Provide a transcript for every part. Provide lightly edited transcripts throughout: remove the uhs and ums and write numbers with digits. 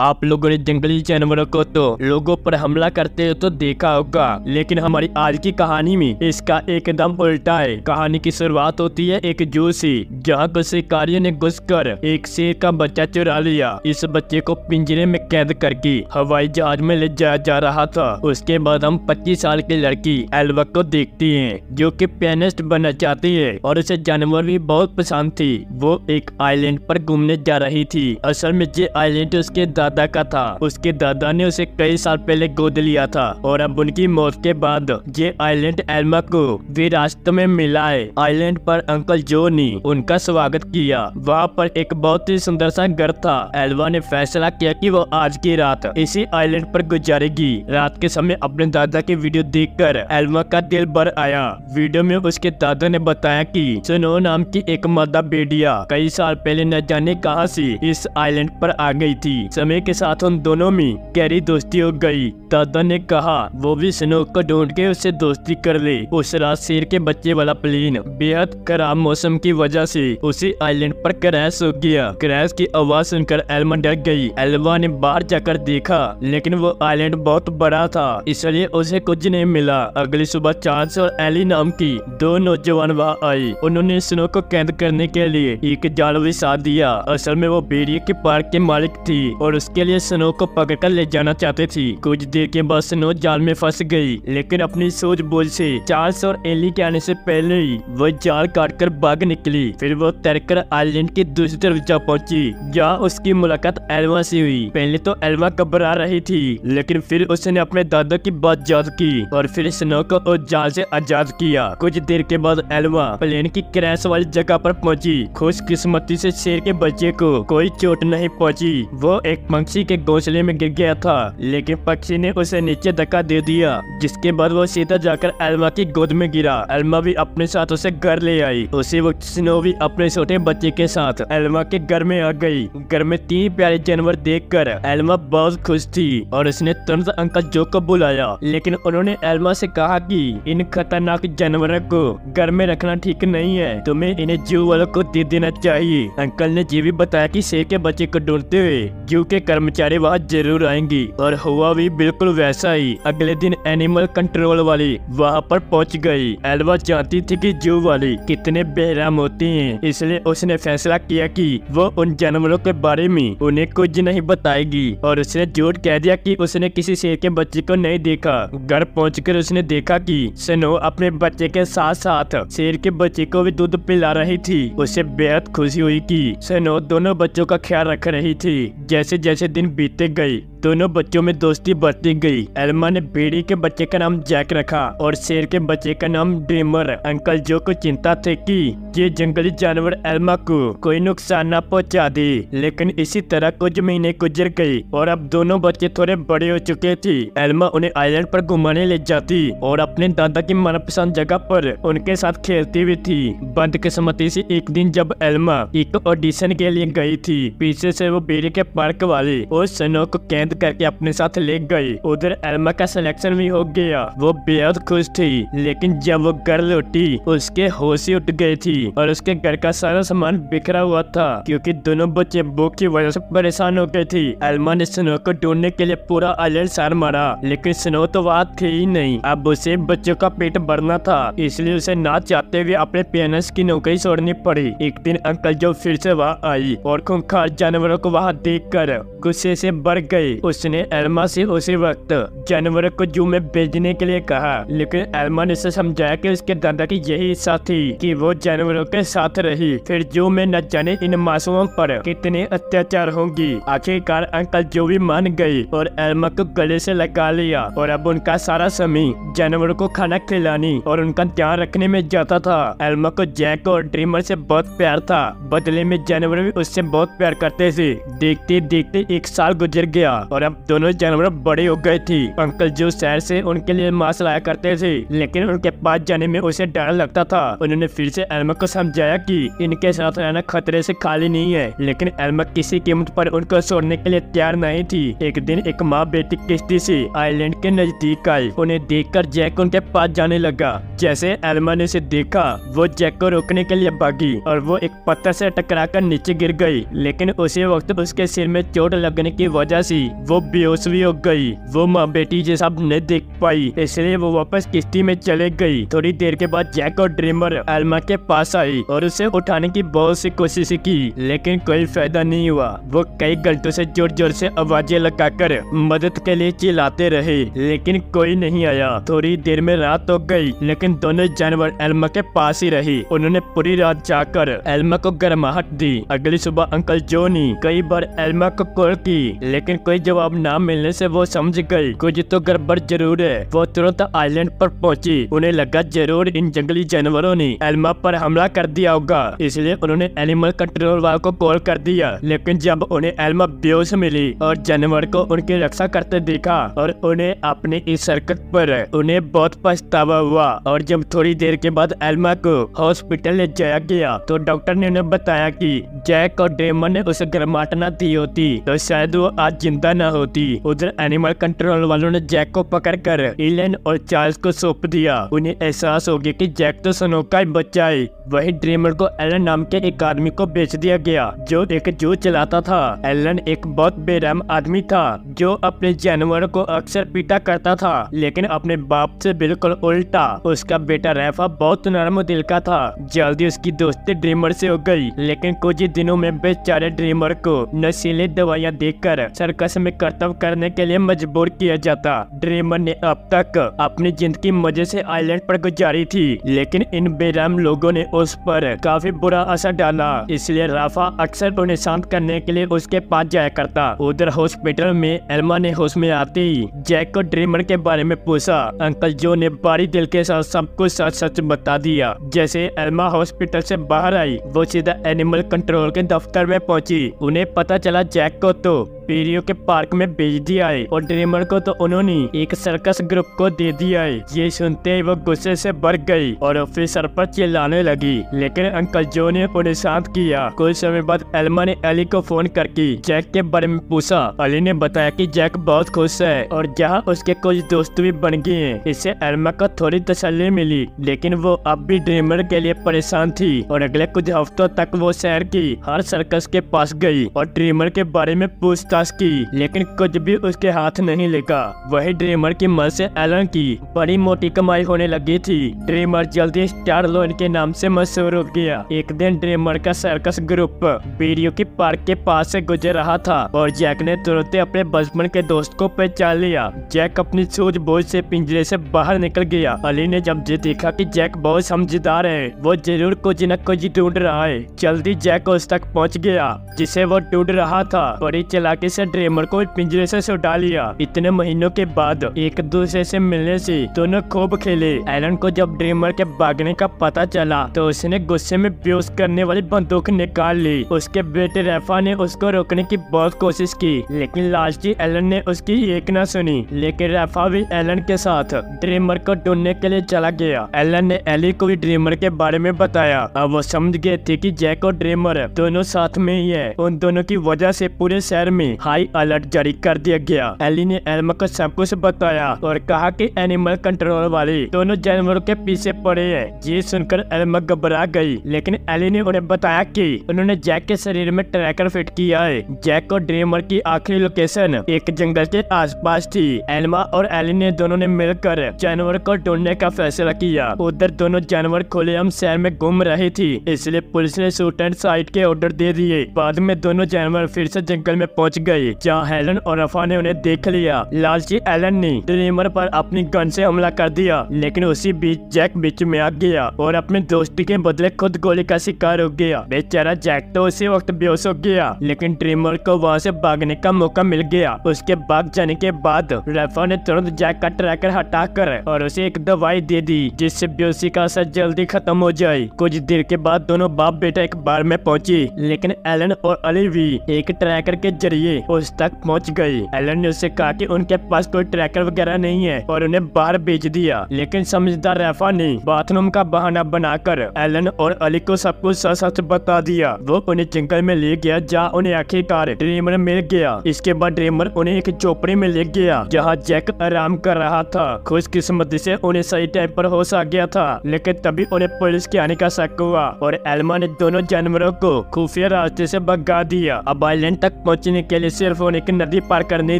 आप लोगों ने जंगली जानवरों को तो लोगों पर हमला करते हो तो देखा होगा, लेकिन हमारी आज की कहानी में इसका एकदम उल्टा है। कहानी की शुरुआत होती है एक जू से, जहाँ कुछ शिकारियों ने घुसकर एक शेर का बच्चा चुरा लिया। इस बच्चे को पिंजरे में कैद करके हवाई जहाज में ले जाया जा रहा था। उसके बाद हम 25 साल की लड़की एल्वा को देखती हैं, जो कि पियानिस्ट बनना चाहती है और उसे जानवर भी बहुत पसंद थी। वो एक आइलैंड पर घूमने जा रही थी। असल में ये आइलैंड उसके दादा का था। उसके दादा ने उसे कई साल पहले गोद लिया था और अब उनकी मौत के बाद ये आइलैंड एल्मा को विरासत में मिला है। आइलैंड पर अंकल जो ने उनका स्वागत किया। वहाँ पर एक बहुत ही सुंदर सा घर था। एल्वा ने फैसला किया कि वो आज की रात इसी आइलैंड पर गुजारेगी। रात के समय अपने दादा की वीडियो देखकर एल्मा का दिल भर आया। वीडियो में उसके दादा ने बताया कि स्नो नाम की एक मादा भेड़िया कई साल पहले न जाने कहां से इस आइलैंड पर आ गई थी। समय के साथ उन दोनों में गहरी दोस्ती हो गई। दादा ने कहा वो भी स्नो को ढूंढ के उससे दोस्ती कर ले। उस रात शेर के बच्चे वाला प्लेन बेहद खराब मौसम की वजह से उसी आइलैंड पर क्रैश हो गया। क्रैश की आवाज सुनकर एल्मा डर गई। एल्वा ने बाहर जाकर देखा, लेकिन वो आइलैंड बहुत बड़ा था, इसलिए उसे कुछ नहीं मिला। अगली सुबह चार्ल्स और एली नाम की दो नौजवान वहाँ आई। उन्होंने स्नो को कैद करने के लिए एक जाल बिछा दिया। असल में वो भेड़िए के पार्क के मालिक थी और उसके लिए स्नो को पकड़कर ले जाना चाहते थी। कुछ देर के बाद स्नो जाल में फंस गई, लेकिन अपनी सूझबूझ से चार्ल्स और एली के आने से पहले ही वो जाल काटकर भाग निकली। फिर वो तैरकर आइलैंड की दूसरी तरफ जा पहुंची, जहाँ उसकी मुलाकात एल्मा से हुई। पहले तो एल्मा घबरा रही थी, लेकिन फिर उसने अपने दादा की बात याद की और फिर स्नो को उस जाल से आजाद किया। कुछ देर के बाद एल्मा प्लेन की क्रैश वाली जगह पर पहुंची। खुशकिस्मती से शेर के बच्चे को कोई चोट नहीं पहुंची। वो एक पक्षी के घोंसले में गिर गया था, लेकिन पक्षी ने उसे नीचे धक्का दे दिया, जिसके बाद वो सीधा जाकर एल्मा की गोद में गिरा। एल्मा भी अपने साथ उसे घर ले आई। उसी वक्त स्नो भी अपने छोटे बच्चे के साथ एल्मा के घर में आ गई। घर में 3 प्यारे जानवर देखकर एल्मा बहुत खुश थी और उसने तुरंत अंकल जो को बुलाया, लेकिन उन्होंने एल्मा से कहा कि इन खतरनाक जानवरों को घर में रखना ठीक नहीं है, तुम्हें इन्हें जू वालों को दे देना चाहिए। अंकल ने ये भी बताया कि शेर के बच्चे को ढूंढते हुए जू के कर्मचारी वहाँ जरूर आएंगे, और हुआ भी बिल्कुल वैसा ही। अगले दिन एनिमल कंट्रोल वाली वहाँ पर पहुँच गई। एल्वा जानती थी कि जू वाले कितने बेरहम होते हैं, इसलिए उसने फैसला किया कि वो उन जानवरों के बारे में उन्हें कुछ नहीं बताएगी, और उसने झूठ कह दिया कि उसने किसी शेर के बच्चे को नहीं देखा। घर पहुंचकर उसने देखा कि स्नो अपने बच्चे के साथ साथ शेर के बच्चे को भी दूध पिला रही थी। उसे बेहद खुशी हुई कि स्नो दोनों बच्चों का ख्याल रख रही थी। जैसे जैसे दिन बीतते गए, दोनों बच्चों में दोस्ती बढ़ती गई। एल्मा ने भेड़ी के बच्चे का नाम जैक रखा और शेर के बच्चे का नाम ड्रीमर। अंकल जो को चिंता थी कि ये जंगली जानवर एल्मा को कोई नुकसान न पहुंचा दे, लेकिन इसी तरह कुछ महीने गुजर गए और अब दोनों बच्चे थोड़े बड़े हो चुके थे। एल्मा उन्हें आइलैंड पर घुमाने ले जाती और अपने दादा की मनपसंद जगह पर उनके साथ खेलती भी थी। बदकिस्मती से एक दिन जब एल्मा एक ऑडिशन के लिए गई थी, पीछे से वो भेड़ी के पार्क वाले और स्नो को कैद करके अपने साथ ले गए। उधर एल्मा का सिलेक्शन भी हो गया। वो बेहद खुश थी, लेकिन जब वो घर लौटी उसके होश ही उठ गई थी और उसके घर का सारा सामान बिखरा हुआ था, क्योंकि दोनों बच्चे भूख की वजह से परेशान हो गए थे। एल्मा ने स्नो को ढूंढने के लिए पूरा आइलैंड सार मारा, लेकिन स्नो तो वहाँ थी ही नहीं। अब उसे बच्चों का पेट भरना था, इसलिए उसे ना चाहते हुए अपने पियानिस्ट की नौकरी छोड़नी पड़ी। एक दिन अंकल जो फिर से वहाँ आई और खूंखार जानवरों को वहाँ देखकर गुस्से से भर गए। उसने एल्मा से उसी वक्त जानवरों को जू में भेजने के लिए कहा, लेकिन एल्मा ने उसे समझाया कि उसके दादा की यही इच्छा थी कि वो जानवरों के साथ रही। फिर जू में न जाने इन मासूमों पर कितने अत्याचार होंगी। आखिरकार अंकल जो भी मान गए और एल्मा को गले से लगा लिया, और अब उनका सारा समय जानवरों को खाना खिलाने और उनका ध्यान रखने में जाता था। एल्मा को जैक और ड्रीमर से बहुत प्यार था, बदले में जानवर भी उससे बहुत प्यार करते थे। देखते देखते 1 साल गुजर गया और अब दोनों जानवर बड़े हो गए थे। अंकल जो शहर से उनके लिए मांस लाया करते थे, लेकिन उनके पास जाने में उसे डर लगता था। उन्होंने फिर से एल्मा को समझाया कि इनके साथ रहना खतरे से खाली नहीं है, लेकिन एल्मा किसी कीमत पर उनको छोड़ने के लिए तैयार नहीं थी। एक दिन एक माँ बेटी किश्ती से आइलैंड के नजदीक आई। उन्हें देखकर जैक उनके पास जाने लगा। जैसे एल्मा ने उसे देखा, वो जैक को रोकने के लिए भागी और वो एक पत्थर से टकराकर नीचे गिर गई, लेकिन उसी वक्त उसके सिर में चोट लगने की वजह से वो बेहोश भी हो गई। वो माँ बेटी ये सब नहीं देख पाई, इसलिए वो वापस किश्ती में चले गई। थोड़ी देर के बाद जैक और ड्रीमर एल्मा के पास आई और उसे उठाने की बहुत सी कोशिश की, लेकिन कोई फायदा नहीं हुआ। वो कई घंटों से जोर जोर से आवाजें लगाकर मदद के लिए चिल्लाते रहे, लेकिन कोई नहीं आया। थोड़ी देर में रात हो गई, लेकिन दोनों जानवर एल्मा के पास ही रहे। उन्होंने पूरी रात जाकर एल्मा को गर्माहट दी। अगली सुबह अंकल जो ने कई बार एल्मा को कॉल की, लेकिन कोई जवाब ना मिलने से वो समझ गई कुछ तो गड़बड़ जरूर है। वो तुरंत आइलैंड पर पहुंची। उन्हें लगा जरूर इन जंगली जानवरों ने एल्मा पर हमला कर दिया होगा, इसलिए उन्होंने एनिमल कंट्रोल वालों को कॉल कर दिया। लेकिन जब उन्हें एल्मा बेहोश मिली और जानवर को उनकी रक्षा करते देखा और उन्हें अपनी इस हरकत पर उन्हें बहुत पछतावा हुआ। और जब थोड़ी देर के बाद एल्मा को हॉस्पिटल ले जाया गया, तो डॉक्टर ने उन्हें बताया कि जैक और ड्रीमर ने उसे गर्माहट न दी होती तो शायद वो आज जिंदा न होती। उधर एनिमल कंट्रोल वालों ने जैक को पकड़कर इलेन और चार्ल्स को सौंप दिया। उन्हें एहसास हो गया कि जैक तो स्नो का ही बच्चा है। वही ड्रीमर को एलन नाम के एक आदमी को बेच दिया गया, जो एक जू चलाता था। एलन एक बहुत बेरहम आदमी था, जो अपने जानवरों को अक्सर पीटा करता था, लेकिन अपने बाप से बिल्कुल उल्टा। उसका बेटा रैफा बहुत नरम दिल का था। जल्दी उसकी दोस्ती ड्रीमर से हो गई, लेकिन कुछ ही दिनों में बेचारे ड्रीमर को नशीली दवाइयां देकर सर्कस में कर्तव्य करने के लिए मजबूर किया जाता। ड्रीमर ने अब तक अपनी जिंदगी मजे से आइलैंड पर गुजारी थी, लेकिन इन बेरहम लोगों ने उस पर काफी बुरा असर डाला, इसलिए राफा अक्सर उन्हें शांत करने के लिए उसके पास जाया करता। उधर हॉस्पिटल में एल्मा ने होश में आते ही जैक को ड्रीमर के बारे में पूछा। अंकल जो ने बारी दिल के साथ सब कुछ सच सच बता दिया। जैसे एल्मा हॉस्पिटल से बाहर आई, वो सीधा एनिमल कंट्रोल के दफ्तर में पहुंची। उन्हें पता चला जैक को तो पीरियो के पार्क में भेज दिया है और ड्रीमर को तो उन्होंने एक सर्कस ग्रुप को दे दिया है। ये सुनते ही वो गुस्से से भर गई और ऑफिसर पर चिल्लाने लगी, लेकिन अंकल जो ने उन्हें शांत किया। कुछ समय बाद एल्मा ने एली को फोन करके जैक के बारे में पूछा। एली ने बताया कि जैक बहुत खुश है और जहाँ उसके कुछ दोस्त भी बन गए हैं। इससे एल्मा को थोड़ी तसल्ली मिली, लेकिन वो अब भी ड्रीमर के लिए परेशान थी और अगले कुछ हफ्तों तक वो शहर की हर सर्कस के पास गई और ड्रीमर के बारे में पूछताछ की, लेकिन कुछ भी उसके हाथ नहीं लगा। वही ड्रीमर की मदद से एलन की बड़ी मोटी कमाई होने लगी थी। ड्रीमर जल्दी स्टार लोन के नाम से मशहूर हो गया। एक दिन ड्रीमर का सर्कस ग्रुप पीरियो की पार्क के पास से गुजर रहा था और जैक ने तुरंत अपने बचपन के दोस्त को पहचान लिया। जैक अपनी सूझबूझ से पिंजरे से बाहर निकल गया। अली ने जब ये देखा कि जैक बहुत समझदार है, वो जरूर कुछ न कुछ ढूंढ रहा है, जल्दी जैक उस तक पहुंच गया जिसे वो ढूंढ रहा था। बड़ी चालाकी से ड्रीमर को पिंजरे से छुड़ा लिया। इतने महीनों के बाद एक दूसरे से मिलने से दोनों खूब खेले। एलन को जब ड्रीमर के भागने का पता चला, तो उसने गुस्से में बेहोश करने वाली बंदूक निकाल ली। उसके बेटे रैफा ने उसको रोकने की बहुत कोशिश की, लेकिन लास्टी एलन ने उसकी एक न सुनी। लेकिन रैफा भी एलन के साथ ड्रीमर को ढूंढने के लिए चला गया। एलन ने एली को भी ड्रीमर के बारे में बताया। अब वो समझ गए थे कि जैक और ड्रीमर दोनों साथ में ही है। उन दोनों की वजह से पूरे शहर में हाई अलर्ट जारी कर दिया गया। एली ने एल्मा को सब कुछ बताया और कहा कि एनिमल कंट्रोल वाले दोनों जानवरों के पीछे पड़े हैं। ये सुनकर एल्मा घबरा गई, लेकिन एली ने उन्हें बताया कि उन्होंने जैक के शरीर में ट्रैकर फिट किया है। जैक और ड्रीमर की आखिरी लोकेशन एक जंगल के आसपास थी। एल्मा और एली ने दोनों ने मिलकर जानवर को ढूंढने का फैसला किया। उधर दोनों जानवर खुलेआम शहर में घूम रहे थे, इसलिए पुलिस ने शूट एंड साइट के ऑर्डर दे दिए। बाद में दोनों जानवर फिर से जंगल में पहुंच गए, जहाँ हेलन और रफा ने उन्हें देख लिया। लालची एलन ने ड्रीमर पर अपनी गन से हमला कर दिया, लेकिन उसी बीच जैक बीच में आ गया और अपने दोस्ती के बदले खुद गोली का शिकार हो गया। बेचारा जैक तो उसी वक्त बेहोश हो गया, लेकिन ड्रीमर को वहाँ से भागने का मौका मिल गया। उसके भाग जाने के बाद रफा ने तुरंत जैक का ट्रैकर हटाकर और उसे एक दवाई दे दी, जिससे बेहोशी का असर जल्दी खत्म हो जाए। कुछ देर के बाद दोनों बाप बेटा एक बार में पहुंचे, लेकिन एलन और अली भी एक ट्रैकर के जरिए उस तक पहुंच गई। एलन ने उससे कहा कि उनके पास कोई ट्रैकर वगैरह नहीं है और उन्हें बाहर भेज दिया, लेकिन समझदार रैफा ने बाथरूम का बहाना बनाकर एलन और अली को सब कुछ सच बता दिया। वो उन्हें जंगल में ले गया जहाँ उन्हें आखिरकार ड्रीमर मिल गया। इसके बाद ड्रीमर उन्हें एक झोपड़ी में ले गया जहाँ जैक आराम कर रहा था। खुशकिस्मती से उन्हें सही टाइम पर होश आ गया था, लेकिन तभी उन्हें पुलिस के आने का शक हुआ और एल्मा ने दोनों जानवरों को खुफिया रास्ते से भगा दिया। अब आइलैंड तक पहुंचने के लिए सिर्फ उन्हें एक नदी पार करनी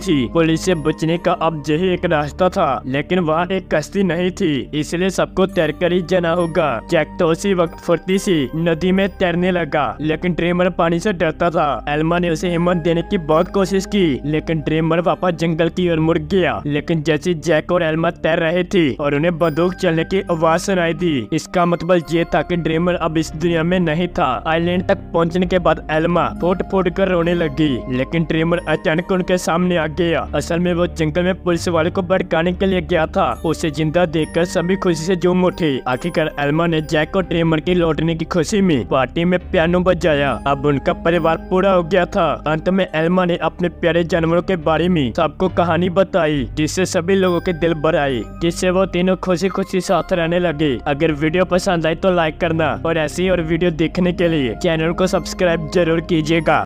थी। पुलिस से बचने का अब यही एक रास्ता था, लेकिन वहाँ एक कश्ती नहीं थी, इसलिए सबको तैरकर ही जाना होगा। जैक तो उसी वक्त फुर्ती सी नदी में तैरने लगा, लेकिन ड्रीमर पानी से डरता था। एल्मा ने उसे हिम्मत देने की बहुत कोशिश की, लेकिन ड्रीमर वापस जंगल की ओर मुड़ गया। लेकिन जैसे जैक और एल्मा तैर रहे थे और उन्हें बंदूक चलने की आवाज सुनाई दी, इसका मतलब ये था कि ड्रीमर अब इस दुनिया में नहीं था। आइलैंड तक पहुंचने के बाद एल्मा फुट फुट कर रोने लगी, लेकिन ड्रीमर अचानक उनके सामने आ गया। असल में वो जंगल में पुलिस वाले को भड़काने के लिए गया था। उसे जिंदा देखकर सभी खुशी से झूम उठे। आखिरकार एल्मा ने जैक और ड्रीमर के लौटने की खुशी में पार्टी में पियानो बजाया। अब उनका परिवार पूरा हो गया था। अंत में एल्मा ने अपने प्यारे जानवरों के बारे में सबको कहानी बताई, जिससे सभी लोगों के दिल भर आए, जिससे वो तीनों खुशी खुशी साथ रहने लगे। अगर वीडियो पसंद आए तो लाइक करना और ऐसी और वीडियो देखने के लिए चैनल को सब्सक्राइब जरूर कीजिएगा।